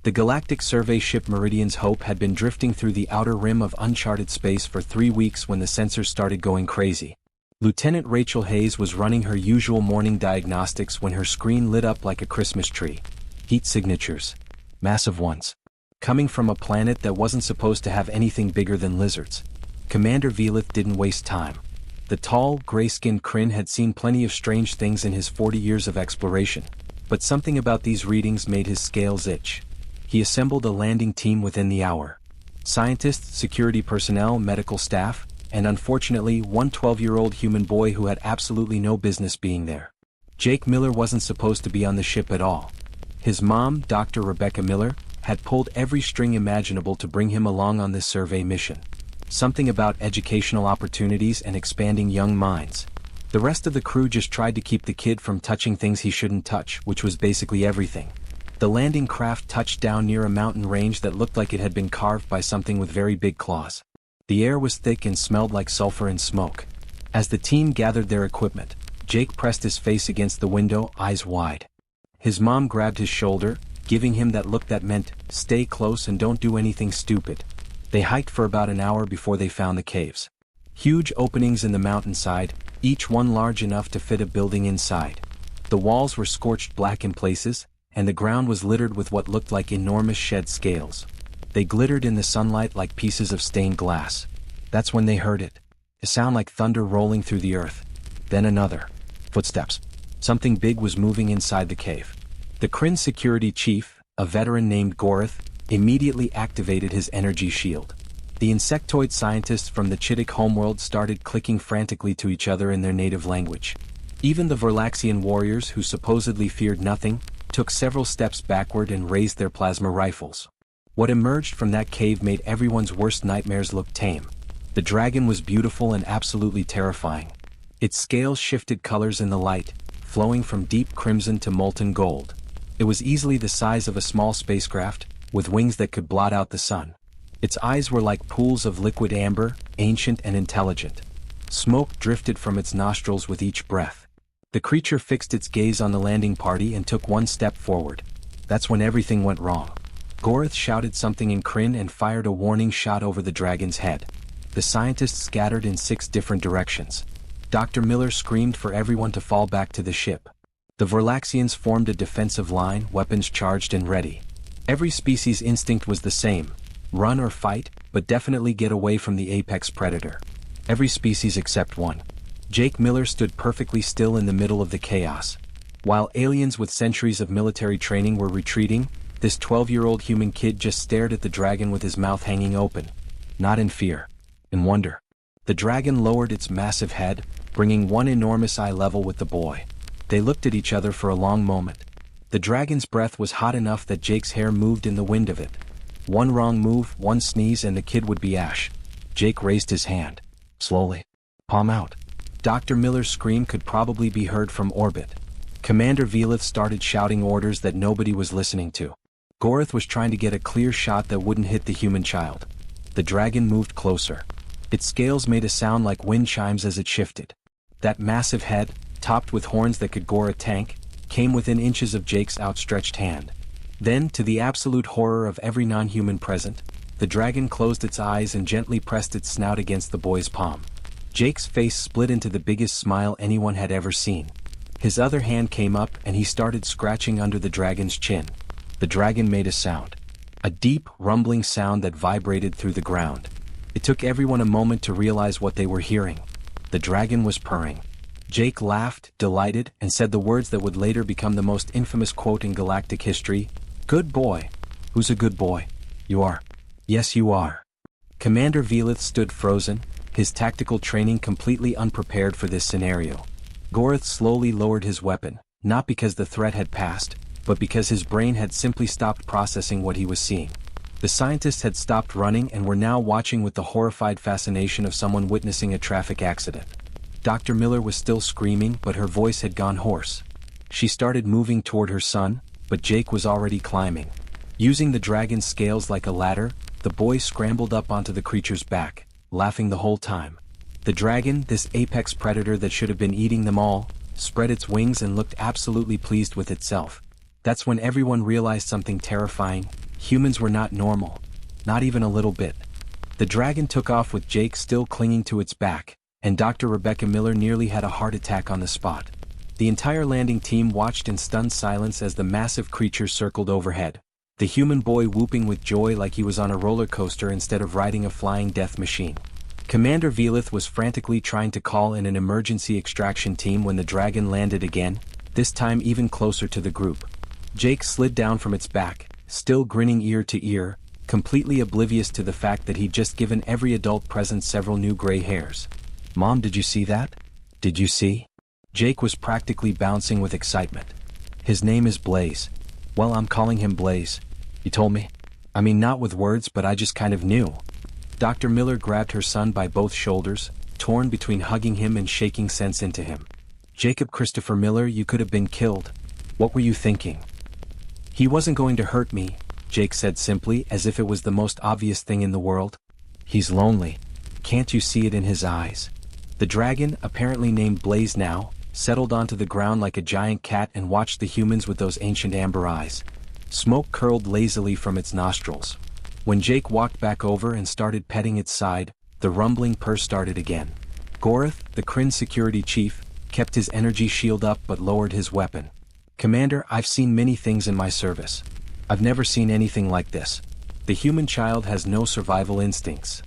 The Galactic Survey ship Meridian's Hope had been drifting through the outer rim of uncharted space for 3 weeks when the sensors started going crazy. Lieutenant Rachel Hayes was running her usual morning diagnostics when her screen lit up like a Christmas tree. Heat signatures. Massive ones. Coming from a planet that wasn't supposed to have anything bigger than lizards. Commander Velith didn't waste time. The tall, gray-skinned Kryn had seen plenty of strange things in his 40 years of exploration, but something about these readings made his scales itch. He assembled a landing team within the hour. Scientists, security personnel, medical staff, and unfortunately one 12-year-old human boy who had absolutely no business being there. Jake Miller wasn't supposed to be on the ship at all. His mom, Dr. Rebecca Miller, had pulled every string imaginable to bring him along on this survey mission. Something about educational opportunities and expanding young minds. The rest of the crew just tried to keep the kid from touching things he shouldn't touch, which was basically everything. The landing craft touched down near a mountain range that looked like it had been carved by something with very big claws. The air was thick and smelled like sulfur and smoke. As the team gathered their equipment, Jake pressed his face against the window, eyes wide. His mom grabbed his shoulder, giving him that look that meant, stay close and don't do anything stupid. They hiked for about an hour before they found the caves. Huge openings in the mountainside, each one large enough to fit a building inside. The walls were scorched black in places, and the ground was littered with what looked like enormous shed scales. They glittered in the sunlight like pieces of stained glass. That's when they heard it. A sound like thunder rolling through the earth. Then another. Footsteps. Something big was moving inside the cave. The Kryn security chief, a veteran named Gorith, immediately activated his energy shield. The insectoid scientists from the Chittick homeworld started clicking frantically to each other in their native language. Even the Verlaxian warriors, who supposedly feared nothing, took several steps backward and raised their plasma rifles. What emerged from that cave made everyone's worst nightmares look tame. The dragon was beautiful and absolutely terrifying. Its scales shifted colors in the light, flowing from deep crimson to molten gold. It was easily the size of a small spacecraft, with wings that could blot out the sun. Its eyes were like pools of liquid amber, ancient and intelligent. Smoke drifted from its nostrils with each breath. The creature fixed its gaze on the landing party and took one step forward. That's when everything went wrong. Gorith shouted something in Kryn and fired a warning shot over the dragon's head. The scientists scattered in 6 different directions. Dr. Miller screamed for everyone to fall back to the ship. The Verlaxians formed a defensive line, weapons charged and ready. Every species' instinct was the same: run or fight, but definitely get away from the apex predator. Every species except one. Jake Miller stood perfectly still in the middle of the chaos. While aliens with centuries of military training were retreating, this 12-year-old human kid just stared at the dragon with his mouth hanging open. Not in fear. In wonder. The dragon lowered its massive head, bringing one enormous eye level with the boy. They looked at each other for a long moment. The dragon's breath was hot enough that Jake's hair moved in the wind of it. One wrong move, one sneeze and the kid would be ash. Jake raised his hand. Slowly. Palm out. Dr. Miller's scream could probably be heard from orbit. Commander Velith started shouting orders that nobody was listening to. Gorith was trying to get a clear shot that wouldn't hit the human child. The dragon moved closer. Its scales made a sound like wind chimes as it shifted. That massive head, topped with horns that could gore a tank, came within inches of Jake's outstretched hand. Then, to the absolute horror of every non-human present, the dragon closed its eyes and gently pressed its snout against the boy's palm. Jake's face split into the biggest smile anyone had ever seen. His other hand came up and he started scratching under the dragon's chin. The dragon made a sound. A deep, rumbling sound that vibrated through the ground. It took everyone a moment to realize what they were hearing. The dragon was purring. Jake laughed, delighted, and said the words that would later become the most infamous quote in galactic history. "Good boy." "Who's a good boy?" "You are." "Yes, you are." Commander Velith stood frozen, his tactical training completely unprepared for this scenario. Gorith slowly lowered his weapon, not because the threat had passed, but because his brain had simply stopped processing what he was seeing. The scientists had stopped running and were now watching with the horrified fascination of someone witnessing a traffic accident. Dr. Miller was still screaming, but her voice had gone hoarse. She started moving toward her son, but Jake was already climbing. Using the dragon's scales like a ladder, the boy scrambled up onto the creature's back, laughing the whole time. The dragon, this apex predator that should have been eating them all, spread its wings and looked absolutely pleased with itself. That's when everyone realized something terrifying. Humans were not normal. Not even a little bit. The dragon took off with Jake still clinging to its back, and Dr. Rebecca Miller nearly had a heart attack on the spot. The entire landing team watched in stunned silence as the massive creature circled overhead, the human boy whooping with joy like he was on a roller coaster instead of riding a flying death machine. Commander Velith was frantically trying to call in an emergency extraction team when the dragon landed again, this time even closer to the group. Jake slid down from its back, still grinning ear to ear, completely oblivious to the fact that he'd just given every adult present several new gray hairs. "Mom, did you see that? Did you see?" Jake was practically bouncing with excitement. "His name is Blaze. Well, I'm calling him Blaze. You told me? I mean, not with words, but I just kind of knew." Dr. Miller grabbed her son by both shoulders, torn between hugging him and shaking sense into him. "Jacob Christopher Miller, you could have been killed. What were you thinking?" "He wasn't going to hurt me," Jake said simply, as if it was the most obvious thing in the world. "He's lonely. Can't you see it in his eyes?" The dragon, apparently named Blaze now, settled onto the ground like a giant cat and watched the humans with those ancient amber eyes. Smoke curled lazily from its nostrils. When Jake walked back over and started petting its side, the rumbling purr started again. Gorath, the Kryn security chief, kept his energy shield up but lowered his weapon. "Commander, I've seen many things in my service. I've never seen anything like this. The human child has no survival instincts."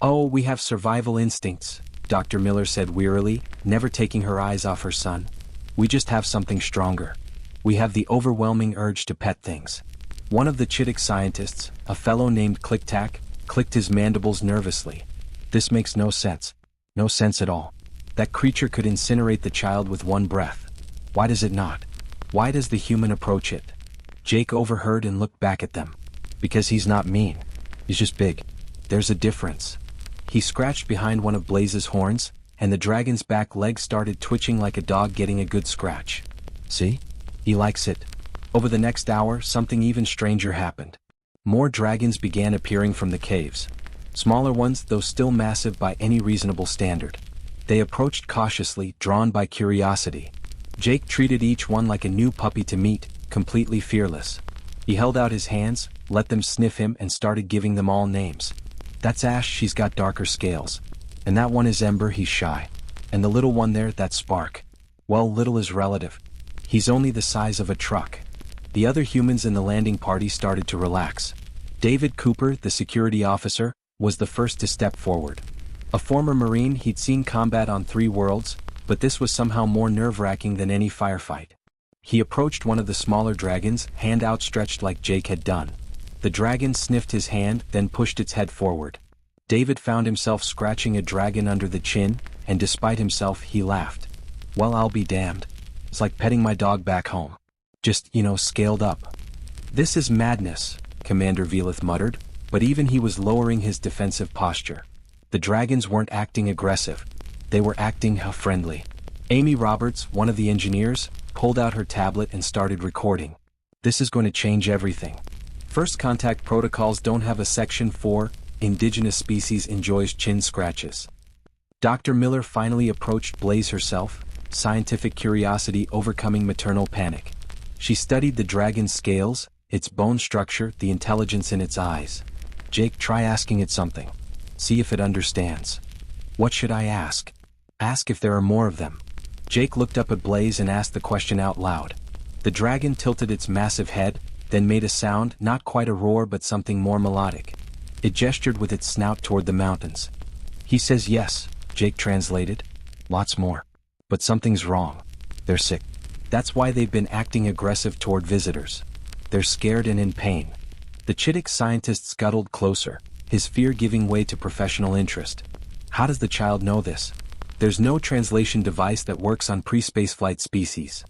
"Oh, we have survival instincts," Dr. Miller said wearily, never taking her eyes off her son. "We just have something stronger. We have the overwhelming urge to pet things." One of the Chittick scientists, a fellow named Click-Tack, clicked his mandibles nervously. "This makes no sense. No sense at all. That creature could incinerate the child with one breath. Why does it not? Why does the human approach it?" Jake overheard and looked back at them. "Because he's not mean. He's just big. There's a difference." He scratched behind one of Blaze's horns, and the dragon's back leg started twitching like a dog getting a good scratch. "See? He likes it." Over the next hour, something even stranger happened. More dragons began appearing from the caves. Smaller ones, though still massive by any reasonable standard. They approached cautiously, drawn by curiosity. Jake treated each one like a new puppy to meet, completely fearless. He held out his hands, let them sniff him, and started giving them all names. "That's Ash, she's got darker scales. And that one is Ember, he's shy. And the little one there, that's Spark. Well, little is relative. He's only the size of a truck." The other humans in the landing party started to relax. David Cooper, the security officer, was the first to step forward. A former Marine, he'd seen combat on 3 worlds, but this was somehow more nerve-wracking than any firefight. He approached one of the smaller dragons, hand outstretched like Jake had done. The dragon sniffed his hand, then pushed its head forward. David found himself scratching a dragon under the chin, and despite himself, he laughed. "Well, I'll be damned. It's like petting my dog back home. Just, scaled up." "This is madness," Commander Velith muttered, but even he was lowering his defensive posture. The dragons weren't acting aggressive. They were acting friendly. Amy Roberts, one of the engineers, pulled out her tablet and started recording. "This is going to change everything. First contact protocols don't have a section for indigenous species enjoys chin scratches." Dr. Miller finally approached Blaze herself, scientific curiosity overcoming maternal panic. She studied the dragon's scales, its bone structure, the intelligence in its eyes. "Jake, try asking it something. See if it understands." "What should I ask?" "Ask if there are more of them." Jake looked up at Blaze and asked the question out loud. The dragon tilted its massive head, then made a sound, not quite a roar but something more melodic. It gestured with its snout toward the mountains. "He says yes," Jake translated. "Lots more. But something's wrong. They're sick. That's why they've been acting aggressive toward visitors. They're scared and in pain." The Chittick scientist scuttled closer, his fear giving way to professional interest. "How does the child know this?" "There's no translation device that works on pre-spaceflight species."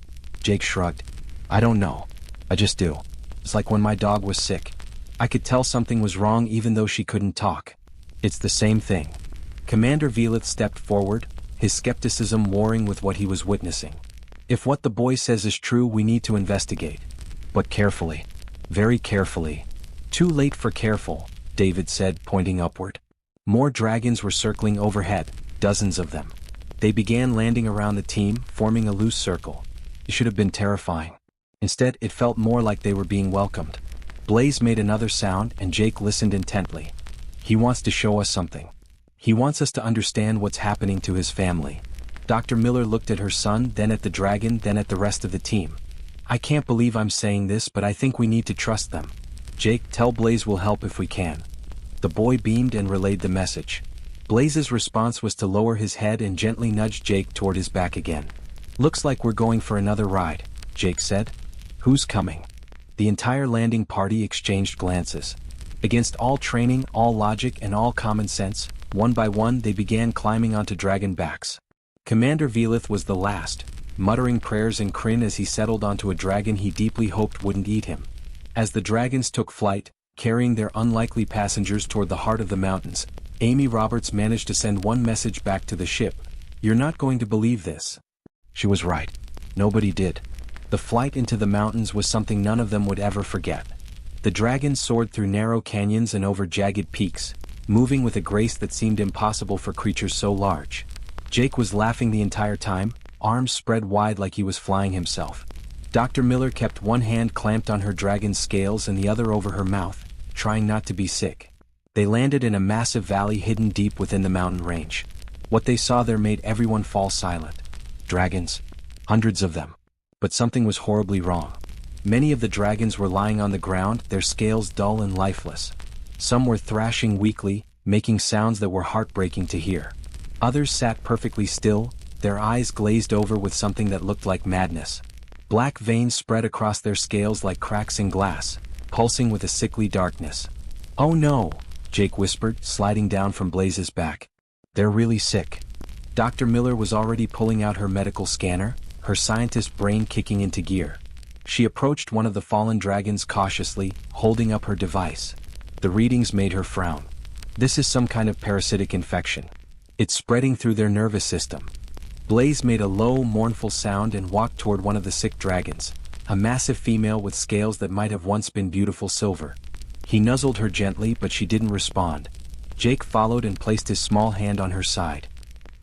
Jake shrugged. "I don't know. I just do. It's like when my dog was sick. I could tell something was wrong even though she couldn't talk. It's the same thing." Commander Velith stepped forward, his skepticism warring with what he was witnessing. "If what the boy says is true, we need to investigate. But carefully. Very carefully." "Too late for careful," David said, pointing upward. More dragons were circling overhead, dozens of them. They began landing around the team, forming a loose circle. It should have been terrifying. Instead, it felt more like they were being welcomed. Blaze made another sound and Jake listened intently. He wants to show us something. He wants us to understand what's happening to his family. Dr. Miller looked at her son, then at the dragon, then at the rest of the team. I can't believe I'm saying this, but I think we need to trust them. Jake, tell Blaze we'll help if we can. The boy beamed and relayed the message. Blaze's response was to lower his head and gently nudge Jake toward his back again. Looks like we're going for another ride, Jake said. Who's coming? The entire landing party exchanged glances. Against all training, all logic, and all common sense, one by one they began climbing onto dragon backs. Commander Velith was the last, muttering prayers and Kryn as he settled onto a dragon he deeply hoped wouldn't eat him. As the dragons took flight, carrying their unlikely passengers toward the heart of the mountains, Amy Roberts managed to send one message back to the ship. You're not going to believe this. She was right. Nobody did. The flight into the mountains was something none of them would ever forget. The dragons soared through narrow canyons and over jagged peaks, moving with a grace that seemed impossible for creatures so large. Jake was laughing the entire time, arms spread wide like he was flying himself. Dr. Miller kept one hand clamped on her dragon's scales and the other over her mouth, trying not to be sick. They landed in a massive valley hidden deep within the mountain range. What they saw there made everyone fall silent. Dragons. Hundreds of them. But something was horribly wrong. Many of the dragons were lying on the ground, their scales dull and lifeless. Some were thrashing weakly, making sounds that were heartbreaking to hear. Others sat perfectly still, their eyes glazed over with something that looked like madness. Black veins spread across their scales like cracks in glass, pulsing with a sickly darkness. Oh no, Jake whispered, sliding down from Blaze's back. They're really sick. Dr. Miller was already pulling out her medical scanner, her scientist brain kicking into gear. She approached one of the fallen dragons cautiously, holding up her device. The readings made her frown. This is some kind of parasitic infection. It's spreading through their nervous system. Blaze made a low, mournful sound and walked toward one of the sick dragons, a massive female with scales that might have once been beautiful silver. He nuzzled her gently, but she didn't respond. Jake followed and placed his small hand on her side.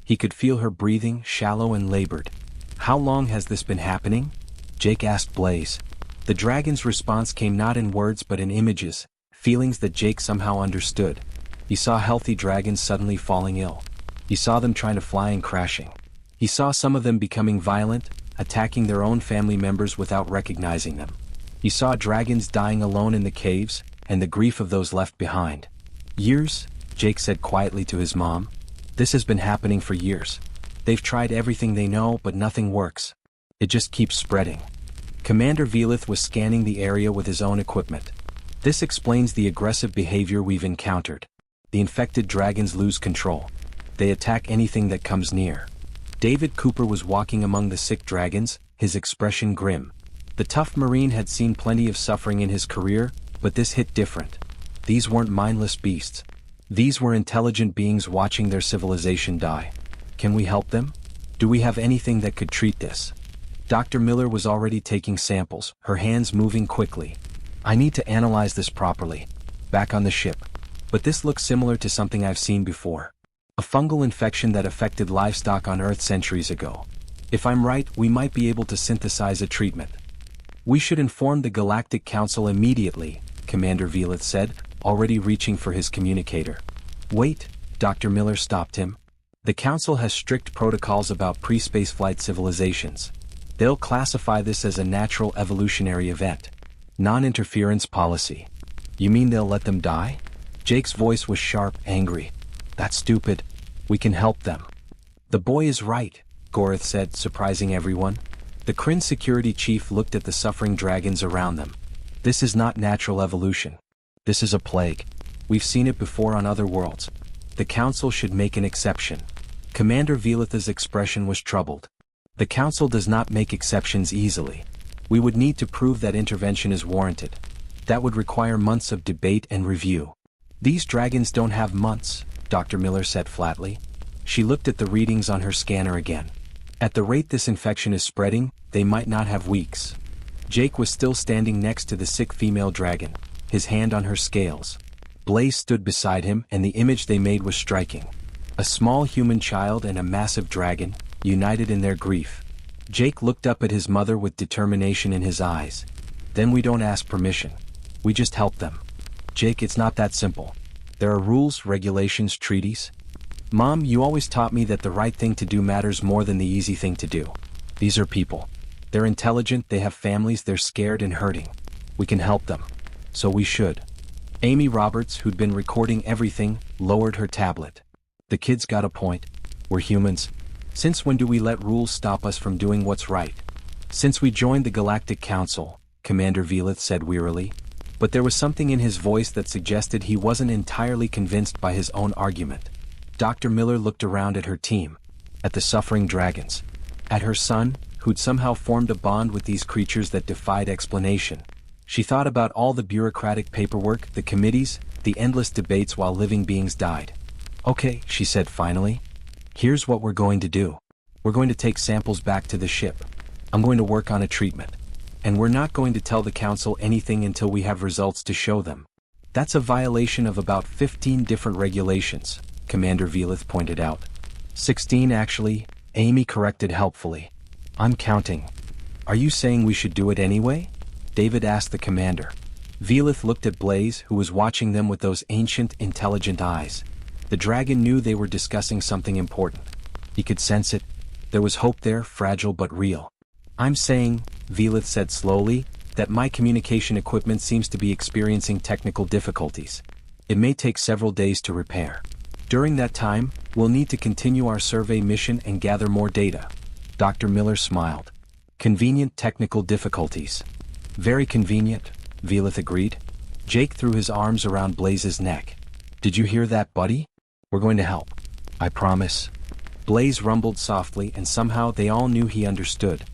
He could feel her breathing, shallow and labored. How long has this been happening? Jake asked Blaze. The dragon's response came not in words but in images, feelings that Jake somehow understood. He saw healthy dragons suddenly falling ill. He saw them trying to fly and crashing. He saw some of them becoming violent, attacking their own family members without recognizing them. He saw dragons dying alone in the caves, and the grief of those left behind. Years, Jake said quietly to his mom. This has been happening for years. They've tried everything they know, but nothing works. It just keeps spreading. Commander Velith was scanning the area with his own equipment. This explains the aggressive behavior we've encountered. The infected dragons lose control. They attack anything that comes near. David Cooper was walking among the sick dragons, his expression grim. The tough Marine had seen plenty of suffering in his career, but this hit different. These weren't mindless beasts. These were intelligent beings watching their civilization die. Can we help them? Do we have anything that could treat this? Dr. Miller was already taking samples, her hands moving quickly. I need to analyze this properly. Back on the ship. But this looks similar to something I've seen before. A fungal infection that affected livestock on Earth centuries ago. If I'm right, we might be able to synthesize a treatment. We should inform the Galactic Council immediately, Commander Velith said, already reaching for his communicator. Wait, Dr. Miller stopped him. The Council has strict protocols about pre-spaceflight civilizations. They'll classify this as a natural evolutionary event. Non-interference policy. You mean they'll let them die? Jake's voice was sharp, angry. That's stupid. We can help them. The boy is right, Gorith said, surprising everyone. The Kryn security chief looked at the suffering dragons around them. This is not natural evolution. This is a plague. We've seen it before on other worlds. The Council should make an exception. Commander Velith's expression was troubled. The Council does not make exceptions easily. We would need to prove that intervention is warranted. That would require months of debate and review. These dragons don't have months, Dr. Miller said flatly. She looked at the readings on her scanner again. At the rate this infection is spreading, they might not have weeks. Jake was still standing next to the sick female dragon, his hand on her scales. Blaze stood beside him, and the image they made was striking. A small human child and a massive dragon, united in their grief. Jake looked up at his mother with determination in his eyes. Then we don't ask permission. We just help them. Jake, it's not that simple. There are rules, regulations, treaties. Mom, you always taught me that the right thing to do matters more than the easy thing to do. These are people. They're intelligent, they have families, they're scared and hurting. We can help them. So we should. Amy Roberts, who'd been recording everything, lowered her tablet. The kid's got a point. We're humans. Since when do we let rules stop us from doing what's right? Since we joined the Galactic Council, Commander Velith said wearily. But there was something in his voice that suggested he wasn't entirely convinced by his own argument. Dr. Miller looked around at her team, at the suffering dragons, at her son, who'd somehow formed a bond with these creatures that defied explanation. She thought about all the bureaucratic paperwork, the committees, the endless debates while living beings died. Okay, she said finally. Here's what we're going to do. We're going to take samples back to the ship. I'm going to work on a treatment. And we're not going to tell the council anything until we have results to show them. That's a violation of about 15 different regulations, Commander Velith pointed out. 16 actually, Amy corrected helpfully. I'm counting. Are you saying we should do it anyway? David asked the commander. Velith looked at Blaze, who was watching them with those ancient, intelligent eyes. The dragon knew they were discussing something important. He could sense it. There was hope there, fragile but real. I'm saying, Velith said slowly, that my communication equipment seems to be experiencing technical difficulties. It may take several days to repair. During that time, we'll need to continue our survey mission and gather more data. Dr. Miller smiled. Convenient technical difficulties. Very convenient, Velith agreed. Jake threw his arms around Blaze's neck. Did you hear that, buddy? We're going to help. I promise. Blaze rumbled softly, and somehow they all knew he understood.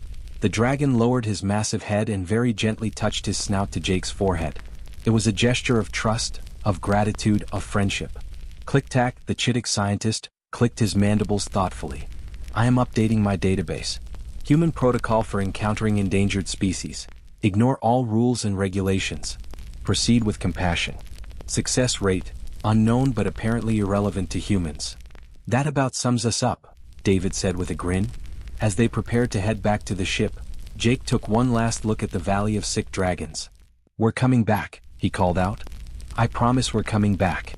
The dragon lowered his massive head and very gently touched his snout to Jake's forehead. It was a gesture of trust, of gratitude, of friendship. Click-tack, the Chittick scientist, clicked his mandibles thoughtfully. I am updating my database. Human protocol for encountering endangered species. Ignore all rules and regulations. Proceed with compassion. Success rate, unknown but apparently irrelevant to humans. That about sums us up, David said with a grin. As they prepared to head back to the ship, Jake took one last look at the Valley of Sick Dragons. We're coming back, he called out. I promise we're coming back.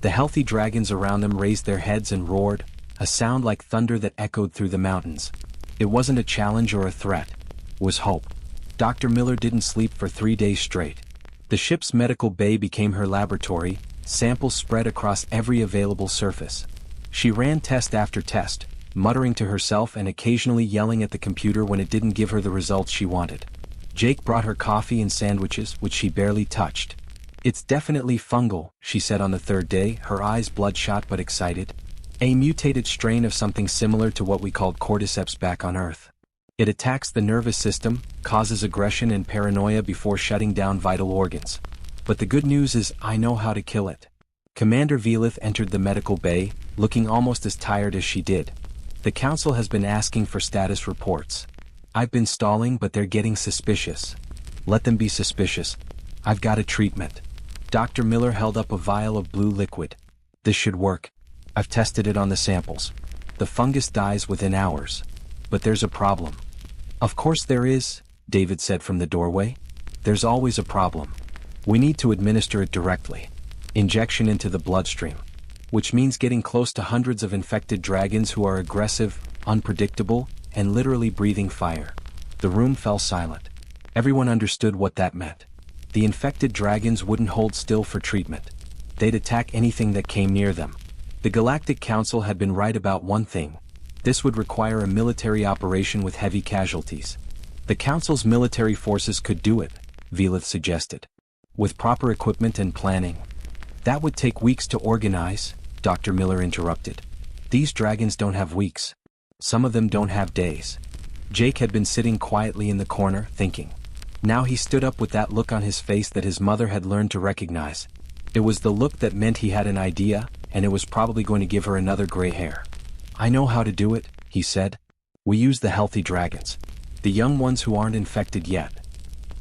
The healthy dragons around them raised their heads and roared, a sound like thunder that echoed through the mountains. It wasn't a challenge or a threat. It was hope. Dr. Miller didn't sleep for 3 days straight. The ship's medical bay became her laboratory, samples spread across every available surface. She ran test after test, muttering to herself and occasionally yelling at the computer when it didn't give her the results she wanted. Jake brought her coffee and sandwiches, which she barely touched. It's definitely fungal, she said on the third day, her eyes bloodshot but excited. A mutated strain of something similar to what we called cordyceps back on Earth. It attacks the nervous system, causes aggression and paranoia before shutting down vital organs. But the good news is I know how to kill it. Commander Velith entered the medical bay, looking almost as tired as she did. The council has been asking for status reports. I've been stalling, but they're getting suspicious. Let them be suspicious. I've got a treatment. Dr. Miller held up a vial of blue liquid. This should work. I've tested it on the samples. The fungus dies within hours. But there's a problem. Of course there is, David said from the doorway. There's always a problem. We need to administer it directly. Injection into the bloodstream. Which means getting close to hundreds of infected dragons who are aggressive, unpredictable, and literally breathing fire. The room fell silent. Everyone understood what that meant. The infected dragons wouldn't hold still for treatment. They'd attack anything that came near them. The Galactic Council had been right about one thing. This would require a military operation with heavy casualties. The Council's military forces could do it, Velith suggested. With proper equipment and planning. That would take weeks to organize, Dr. Miller interrupted. These dragons don't have weeks. Some of them don't have days. Jake had been sitting quietly in the corner, thinking. Now he stood up with that look on his face that his mother had learned to recognize. It was the look that meant he had an idea, and it was probably going to give her another gray hair. I know how to do it, he said. We use the healthy dragons. The young ones who aren't infected yet.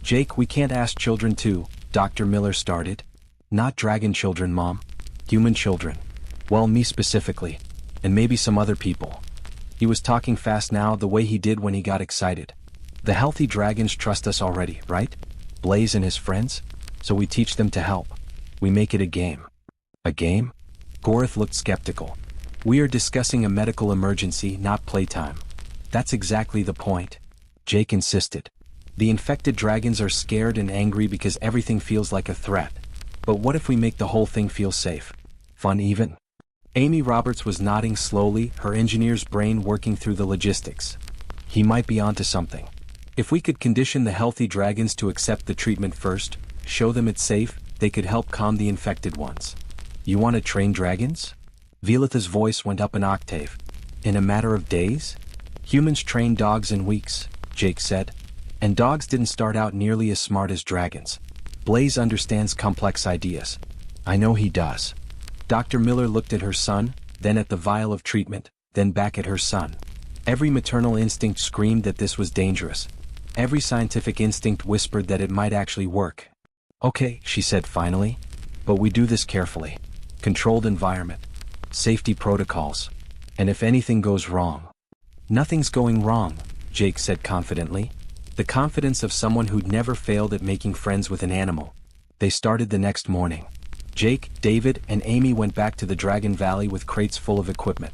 Jake, we can't ask children to, Dr. Miller started. Not dragon children, Mom. Human children. Well, me specifically. And maybe some other people. He was talking fast now, the way he did when he got excited. The healthy dragons trust us already, right? Blaze and his friends? So we teach them to help. We make it a game. A game? Gorith looked skeptical. We are discussing a medical emergency, not playtime. That's exactly the point. Jake insisted. The infected dragons are scared and angry because everything feels like a threat. But what if we make the whole thing feel safe? Fun even? Amy Roberts was nodding slowly, her engineer's brain working through the logistics. He might be onto something. If we could condition the healthy dragons to accept the treatment first, show them it's safe, they could help calm the infected ones. You want to train dragons? Vilatha's voice went up an octave. In a matter of days? Humans train dogs in weeks, Jake said. And dogs didn't start out nearly as smart as dragons. Blaze understands complex ideas. I know he does. Dr. Miller looked at her son, then at the vial of treatment, then back at her son. Every maternal instinct screamed that this was dangerous. Every scientific instinct whispered that it might actually work. Okay, she said finally. But we do this carefully. Controlled environment. Safety protocols. And if anything goes wrong. Nothing's going wrong, Jake said confidently. The confidence of someone who'd never failed at making friends with an animal. They started the next morning. Jake, David, and Amy went back to the Dragon Valley with crates full of equipment.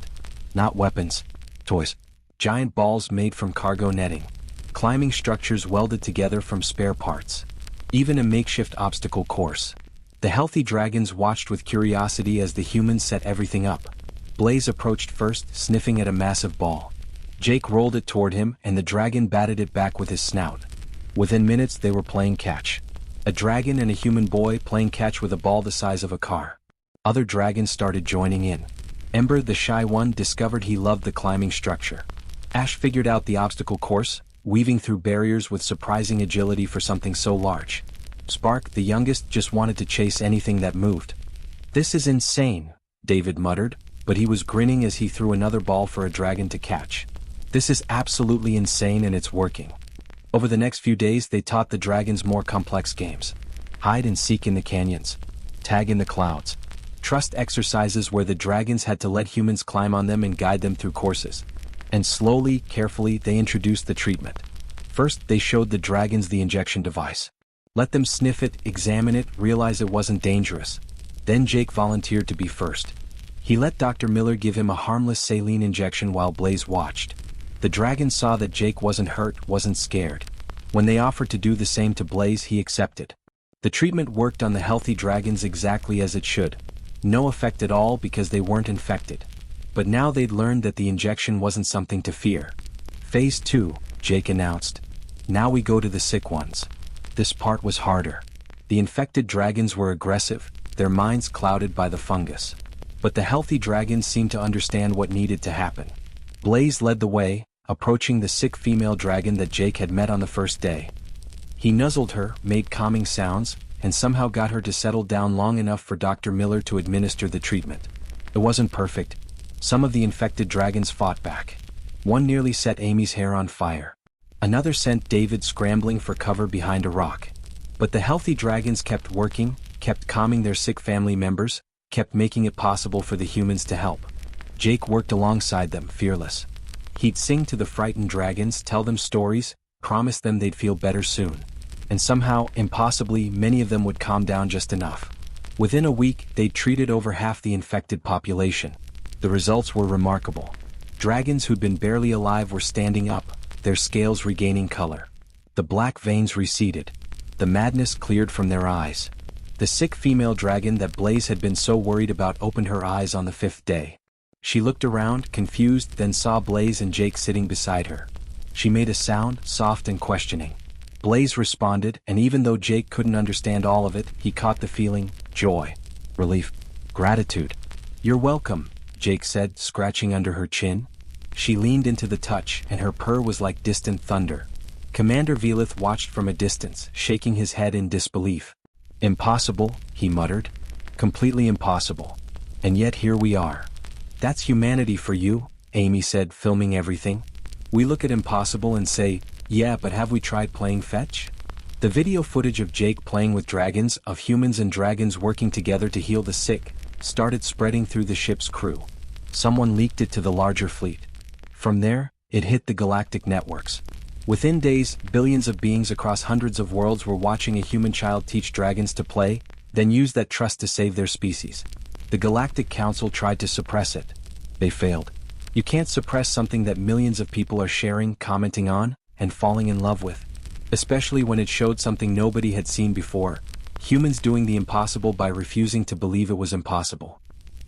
Not weapons. Toys. Giant balls made from cargo netting. Climbing structures welded together from spare parts. Even a makeshift obstacle course. The healthy dragons watched with curiosity as the humans set everything up. Blaze approached first, sniffing at a massive ball. Jake rolled it toward him, and the dragon batted it back with his snout. Within minutes they were playing catch. A dragon and a human boy playing catch with a ball the size of a car. Other dragons started joining in. Ember, the shy one, discovered he loved the climbing structure. Ash figured out the obstacle course, weaving through barriers with surprising agility for something so large. Spark, the youngest, just wanted to chase anything that moved. This is insane, David muttered, but he was grinning as he threw another ball for a dragon to catch. This is absolutely insane and it's working. Over the next few days they taught the dragons more complex games. Hide and seek in the canyons. Tag in the clouds. Trust exercises where the dragons had to let humans climb on them and guide them through courses. And slowly, carefully, they introduced the treatment. First, they showed the dragons the injection device. Let them sniff it, examine it, realize it wasn't dangerous. Then Jake volunteered to be first. He let Dr. Miller give him a harmless saline injection while Blaze watched. The dragons saw that Jake wasn't hurt, wasn't scared. When they offered to do the same to Blaze, he accepted. The treatment worked on the healthy dragons exactly as it should. No effect at all because they weren't infected. But now they'd learned that the injection wasn't something to fear. Phase 2, Jake announced. Now we go to the sick ones. This part was harder. The infected dragons were aggressive, their minds clouded by the fungus. But the healthy dragons seemed to understand what needed to happen. Blaze led the way, approaching the sick female dragon that Jake had met on the first day. He nuzzled her, made calming sounds, and somehow got her to settle down long enough for Dr. Miller to administer the treatment. It wasn't perfect. Some of the infected dragons fought back. One nearly set Amy's hair on fire. Another sent David scrambling for cover behind a rock. But the healthy dragons kept working, kept calming their sick family members, kept making it possible for the humans to help. Jake worked alongside them, fearless. He'd sing to the frightened dragons, tell them stories, promise them they'd feel better soon. And somehow, impossibly, many of them would calm down just enough. Within a week, they'd treated over half the infected population. The results were remarkable. Dragons who'd been barely alive were standing up, their scales regaining color. The black veins receded. The madness cleared from their eyes. The sick female dragon that Blaze had been so worried about opened her eyes on the 5th day. She looked around, confused, then saw Blaze and Jake sitting beside her. She made a sound, soft and questioning. Blaze responded, and even though Jake couldn't understand all of it, he caught the feeling: joy, relief, gratitude. "You're welcome," Jake said, scratching under her chin. She leaned into the touch, and her purr was like distant thunder. Commander Velith watched from a distance, shaking his head in disbelief. "Impossible," he muttered. "Completely impossible. And yet here we are." "That's humanity for you," Amy said, filming everything. "We look at impossible and say, yeah, but have we tried playing fetch?" The video footage of Jake playing with dragons, of humans and dragons working together to heal the sick, started spreading through the ship's crew. Someone leaked it to the larger fleet. From there, it hit the galactic networks. Within days, billions of beings across hundreds of worlds were watching a human child teach dragons to play, then use that trust to save their species. The Galactic Council tried to suppress it. They failed. You can't suppress something that millions of people are sharing, commenting on, and falling in love with. Especially when it showed something nobody had seen before. Humans doing the impossible by refusing to believe it was impossible.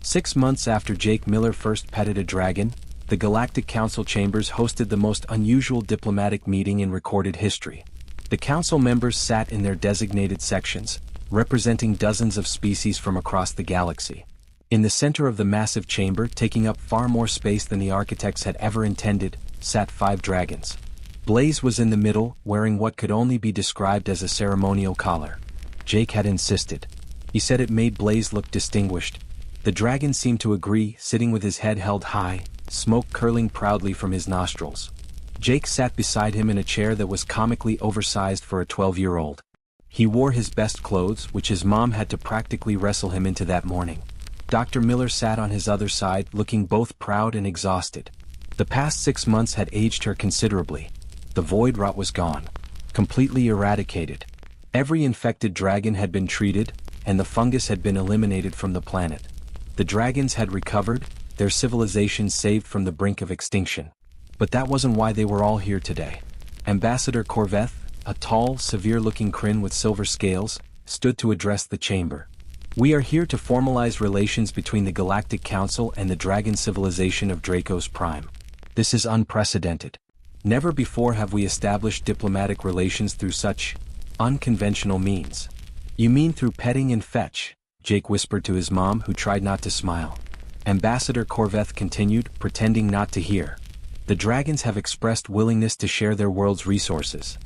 6 months after Jake Miller first petted a dragon, the Galactic Council chambers hosted the most unusual diplomatic meeting in recorded history. The council members sat in their designated sections, representing dozens of species from across the galaxy. In the center of the massive chamber, taking up far more space than the architects had ever intended, sat 5 dragons. Blaze was in the middle, wearing what could only be described as a ceremonial collar. Jake had insisted. He said it made Blaze look distinguished. The dragon seemed to agree, sitting with his head held high, smoke curling proudly from his nostrils. Jake sat beside him in a chair that was comically oversized for a 12-year-old. He wore his best clothes, which his mom had to practically wrestle him into that morning. Dr. Miller sat on his other side, looking both proud and exhausted. The past 6 months had aged her considerably. The void rot was gone. Completely eradicated. Every infected dragon had been treated, and the fungus had been eliminated from the planet. The dragons had recovered, their civilization saved from the brink of extinction. But that wasn't why they were all here today. Ambassador Corveth, a tall, severe-looking Kryn with silver scales, stood to address the chamber. We are here to formalize relations between the Galactic Council and the dragon civilization of Dracos Prime. This is unprecedented. Never before have we established diplomatic relations through such unconventional means. You mean through petting and fetch? Jake whispered to his mom, who tried not to smile. Ambassador Corveth continued, pretending not to hear. The dragons have expressed willingness to share their world's resources.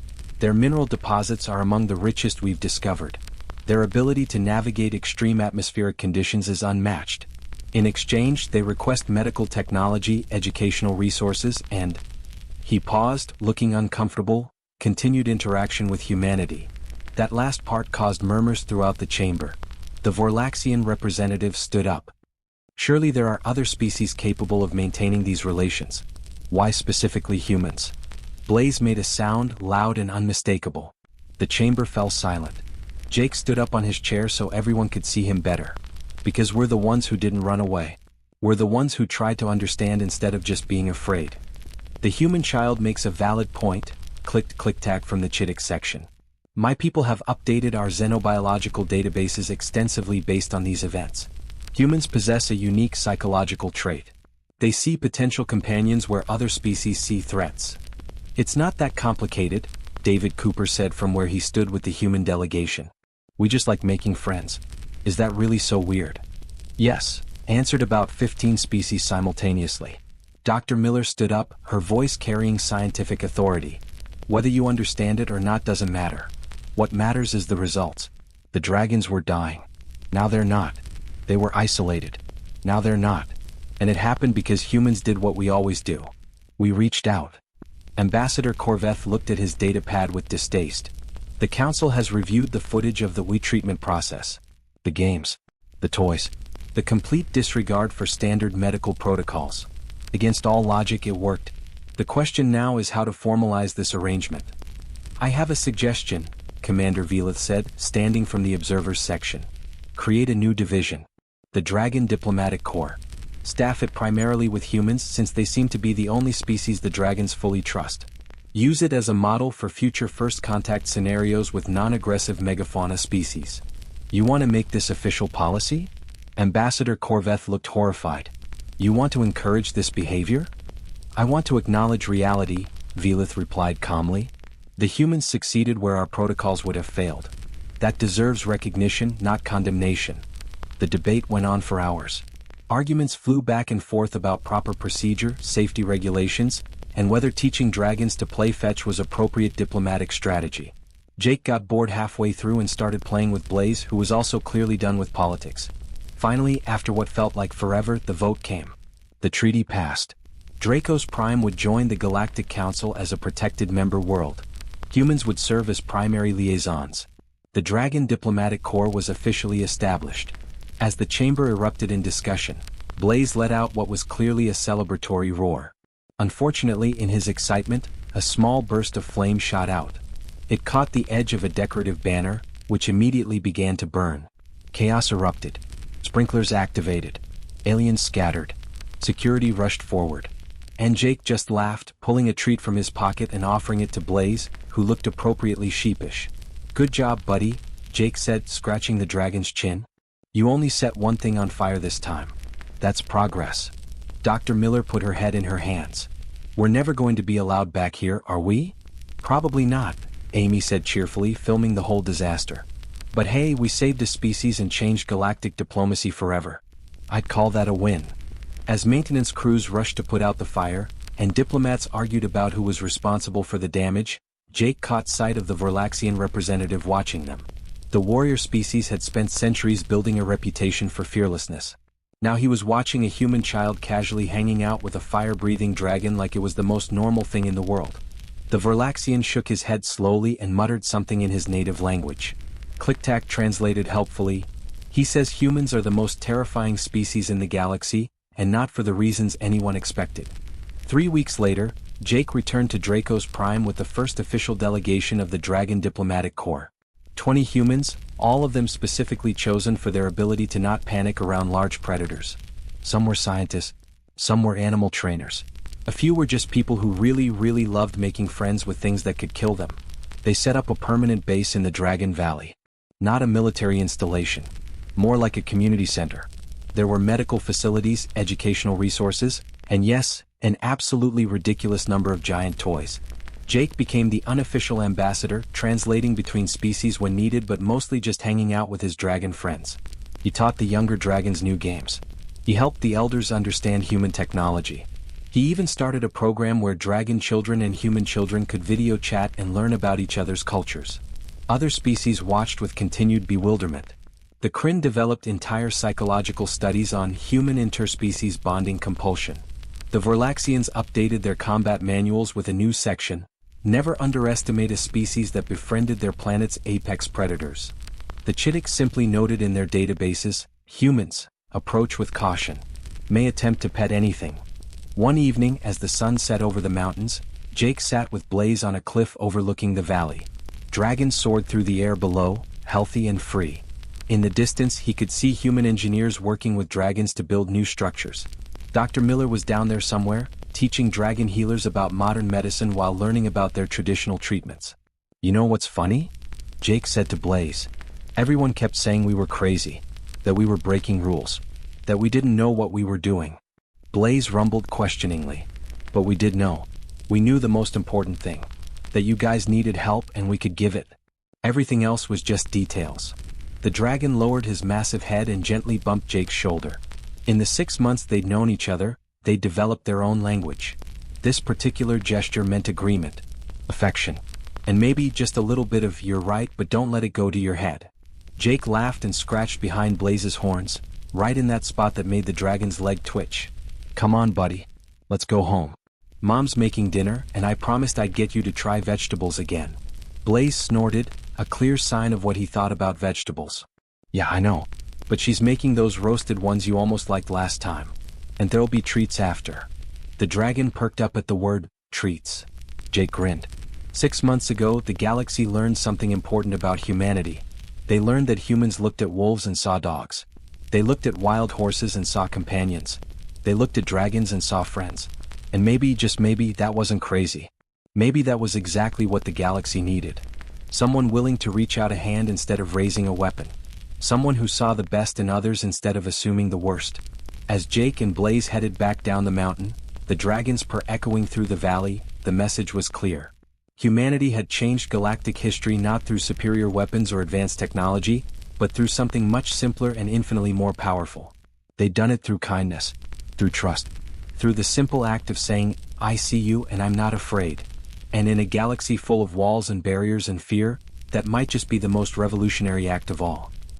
Their mineral deposits are among the richest we've discovered. Their ability to navigate extreme atmospheric conditions is unmatched. In exchange, they request medical technology, educational resources, and... He paused, looking uncomfortable, continued interaction with humanity. That last part caused murmurs throughout the chamber. The Vorlaxian representative stood up. Surely there are other species capable of maintaining these relations. Why specifically humans? Blaze made a sound, loud and unmistakable. The chamber fell silent. Jake stood up on his chair so everyone could see him better. Because we're the ones who didn't run away. We're the ones who tried to understand instead of just being afraid. The human child makes a valid point, clicked click-tack from the Chittick section. My people have updated our xenobiological databases extensively based on these events. Humans possess a unique psychological trait. They see potential companions where other species see threats. It's not that complicated, David Cooper said from where he stood with the human delegation. We just like making friends. Is that really so weird? Yes, answered about 15 species simultaneously. Dr. Miller stood up, her voice carrying scientific authority. Whether you understand it or not doesn't matter. What matters is the results. The dragons were dying. Now they're not. They were isolated. Now they're not. And it happened because humans did what we always do. We reached out. Ambassador Corveth looked at his datapad with distaste. The council has reviewed the footage of the retreatment process. The games. The toys. The complete disregard for standard medical protocols. Against all logic it worked. The question now is how to formalize this arrangement. I have a suggestion, Commander Velith said, standing from the observers section. Create a new division. The Dragon Diplomatic Corps. Staff it primarily with humans since they seem to be the only species the dragons fully trust. Use it as a model for future first contact scenarios with non-aggressive megafauna species. You want to make this official policy? Ambassador Corveth looked horrified. You want to encourage this behavior? I want to acknowledge reality, Velith replied calmly. The humans succeeded where our protocols would have failed. That deserves recognition, not condemnation. The debate went on for hours. Arguments flew back and forth about proper procedure, safety regulations, and whether teaching dragons to play fetch was appropriate diplomatic strategy. Jake got bored halfway through and started playing with Blaze, who was also clearly done with politics. Finally, after what felt like forever, the vote came. The treaty passed. Dracos Prime would join the Galactic Council as a protected member world. Humans would serve as primary liaisons. The Dragon Diplomatic Corps was officially established. As the chamber erupted in discussion, Blaze let out what was clearly a celebratory roar. Unfortunately, in his excitement, A small burst of flame shot out. It caught the edge of a decorative banner, which immediately began to burn. Chaos erupted. Sprinklers activated. Aliens scattered. Security rushed forward. And Jake just laughed, pulling a treat from his pocket and offering it to Blaze, who looked appropriately sheepish. "Good job, buddy," Jake said, scratching the dragon's chin. "You only set one thing on fire this time. That's progress." Dr. Miller put her head in her hands. "We're never going to be allowed back here, are we?" "Probably not," Amy said cheerfully, filming the whole disaster. "But hey, we saved a species and changed galactic diplomacy forever. I'd call that a win." As maintenance crews rushed to put out the fire, and diplomats argued about who was responsible for the damage, Jake caught sight of the Vorlaxian representative watching them. The warrior species had spent centuries building a reputation for fearlessness. Now he was watching a human child casually hanging out with a fire-breathing dragon like it was the most normal thing in the world. The Vorlaxian shook his head slowly and muttered something in his native language. Click-Tack translated helpfully. "He says humans are the most terrifying species in the galaxy, and not for the reasons anyone expected." 3 weeks later, Jake returned to Draco's Prime with the first official delegation of the Dragon Diplomatic Corps. 20 humans, all of them specifically chosen for their ability to not panic around large predators. Some were scientists, some were animal trainers. A few were just people who really loved making friends with things that could kill them. They set up a permanent base in the Dragon Valley. Not a military installation. More like a community center. There were medical facilities, educational resources, and yes, an absolutely ridiculous number of giant toys. Jake became the unofficial ambassador, translating between species when needed but mostly just hanging out with his dragon friends. He taught the younger dragons new games. He helped the elders understand human technology. He even started a program where dragon children and human children could video chat and learn about each other's cultures. Other species watched with continued bewilderment. The Kryn developed entire psychological studies on human interspecies bonding compulsion. The Vorlaxians updated their combat manuals with a new section: "Never underestimate a species that befriended their planet's apex predators." The Chittics simply noted in their databases, "Humans, approach with caution. May attempt to pet anything." One evening, as the sun set over the mountains, Jake sat with Blaze on a cliff overlooking the valley. Dragons soared through the air below, healthy and free. In the distance, he could see human engineers working with dragons to build new structures. Dr. Miller was down there somewhere, teaching dragon healers about modern medicine while learning about their traditional treatments. "You know what's funny?" Jake said to Blaze. "Everyone kept saying we were crazy, that we were breaking rules, that we didn't know what we were doing." Blaze rumbled questioningly. "But we did know. We knew the most important thing. That you guys needed help and we could give it. Everything else was just details." The dragon lowered his massive head and gently bumped Jake's shoulder. In the 6 months they'd known each other, they'd developed their own language. This particular gesture meant agreement, affection, and maybe just a little bit of "you're right but don't let it go to your head." Jake laughed and scratched behind Blaze's horns, right in that spot that made the dragon's leg twitch. "Come on, buddy. Let's go home. Mom's making dinner and I promised I'd get you to try vegetables again." Blaze snorted, a clear sign of what he thought about vegetables. "Yeah, I know. But she's making those roasted ones you almost liked last time. And there'll be treats after." The dragon perked up at the word, treats. Jake grinned. 6 months ago, the galaxy learned something important about humanity. They learned that humans looked at wolves and saw dogs. They looked at wild horses and saw companions. They looked at dragons and saw friends. And maybe, just maybe, that wasn't crazy. Maybe that was exactly what the galaxy needed. Someone willing to reach out a hand instead of raising a weapon. Someone who saw the best in others instead of assuming the worst. As Jake and Blaze headed back down the mountain, the dragons echoing through the valley, the message was clear. Humanity had changed galactic history not through superior weapons or advanced technology, but through something much simpler and infinitely more powerful. They'd done it through kindness, through trust, through the simple act of saying, "I see you and I'm not afraid." And in a galaxy full of walls and barriers and fear, that might just be the most revolutionary act of all.